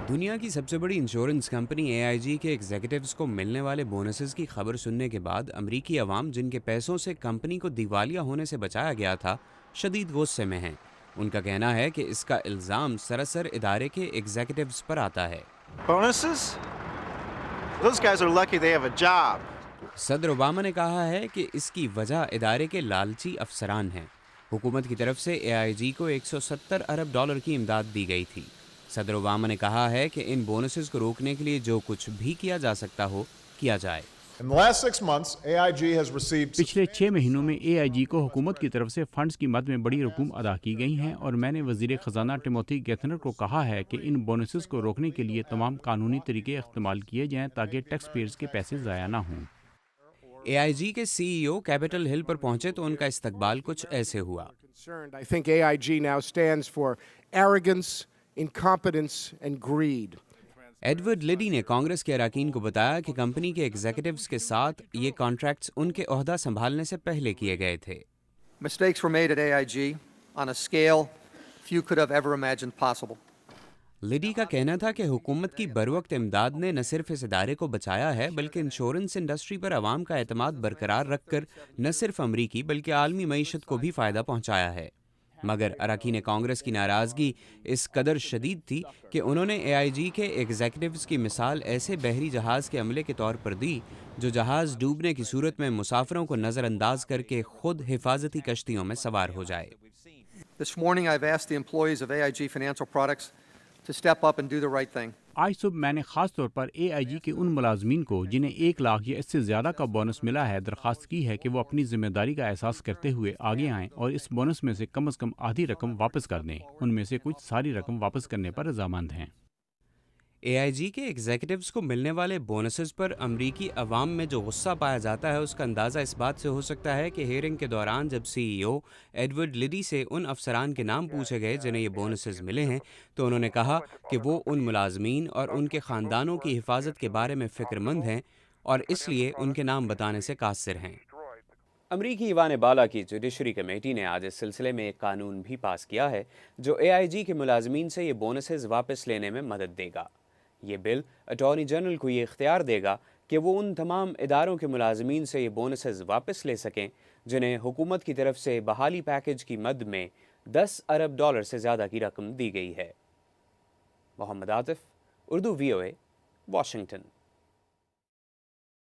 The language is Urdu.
دنیا کی سب سے بڑی انشورنس کمپنی اے آئی جی کے ایگزیکٹوز کو ملنے والے بونسز کی خبر سننے کے بعد امریکی عوام جن کے پیسوں سے کمپنی کو دیوالیہ ہونے سے بچایا گیا تھا شدید غصے میں ہیں۔ ان کا کہنا ہے کہ اس کا الزام سراسر ادارے کے ایگزیکٹوز پر آتا ہے۔ Bonuses? Those guys are lucky they have a job. صدر اوباما نے کہا ہے کہ اس کی وجہ ادارے کے لالچی افسران ہیں۔ حکومت کی طرف سے اے آئی جی کو $170 ارب کی امداد دی گئی تھی۔ صدر اوباما نے کہا ہے کہ ان بونسز کو روکنے کے لیے جو کچھ بھی کیا جا سکتا ہو کیا جائے۔ In the last 6 months, AIG has received پچھلے 6 مہینوں میں اے آئی جی کو حکومت کی طرف سے فنڈز کی مد میں بڑی رقوم ادا کی گئی ہیں، اور میں نے وزیر خزانہ ٹیموتھی گیتھنر کو کہا ہے کہ ان بونسز کو روکنے کے لیے تمام قانونی طریقے استعمال کیے جائیں تاکہ ٹیکس پیئرز کے پیسے ضائع نہ ہوں۔ اے آئی جی کے سی ای او کیپٹل ہل پر پہنچے تو ان کا استقبال کچھ ایسے ہوا۔ I think AIG now stands for arrogance, incompetence and greed. Edward lady نے کانگریس کے اراکین کو بتایا کہ کمپنی کے ایگزیکٹوز کے ساتھ یہ کانٹریکٹس ان کے عہدہ سنبھالنے سے پہلے کیے گئے تھے۔ Mistakes were made at AIG on a scale few could have ever imagined possible. Lady کا کہنا تھا کہ حکومت کی بروقت امداد نے نہ صرف اس ادارے کو بچایا ہے بلکہ انشورنس انڈسٹری پر عوام کا اعتماد برقرار رکھ کر نہ صرف امریکی بلکہ عالمی معیشت کو بھی فائدہ پہنچایا ہے۔ مگر اراکین کانگریس کی ناراضگی اس قدر شدید تھی کہ انہوں نے اے آئی جی کے ایگزیکٹوز کی مثال ایسے بحری جہاز کے عملے کے طور پر دی جو جہاز ڈوبنے کی صورت میں مسافروں کو نظر انداز کر کے خود حفاظتی کشتیوں میں سوار ہو جائے۔ This morning I've asked the employees of AIG Financial Products to step up and do the right thing. آج صبح میں نے خاص طور پر اے آئی جی کے ان ملازمین کو جنہیں 1 لاکھ یا اس سے زیادہ کا بونس ملا ہے درخواست کی ہے کہ وہ اپنی ذمہ داری کا احساس کرتے ہوئے آگے آئیں اور اس بونس میں سے کم از کم آدھی رقم واپس کر دیں۔ ان میں سے کچھ ساری رقم واپس کرنے پر رضامند ہیں۔ اے آئی جی کے ایگزیکٹوز کو ملنے والے بونسز پر امریکی عوام میں جو غصہ پایا جاتا ہے اس کا اندازہ اس بات سے ہو سکتا ہے کہ ہیئرنگ کے دوران جب سی ای او ایڈورڈ لیڈی سے ان افسران کے نام پوچھے گئے جنہیں یہ بونسز ملے ہیں تو انہوں نے کہا کہ وہ ان ملازمین اور ان کے خاندانوں کی حفاظت کے بارے میں فکر مند ہیں اور اس لیے ان کے نام بتانے سے قاصر ہیں۔ امریکی ایوان بالا کی جوڈیشری کمیٹی نے آج اس سلسلے میں ایک قانون بھی پاس کیا ہے جو اے آئی جی کے ملازمین سے یہ بونسز واپس لینے میں مدد دے گا۔ یہ بل اٹارنی جنرل کو یہ اختیار دے گا کہ وہ ان تمام اداروں کے ملازمین سے یہ بونسز واپس لے سکیں جنہیں حکومت کی طرف سے بحالی پیکج کی مد میں $10 ارب سے زیادہ کی رقم دی گئی ہے۔ محمد عاطف، اردو وی او اے، واشنگٹن۔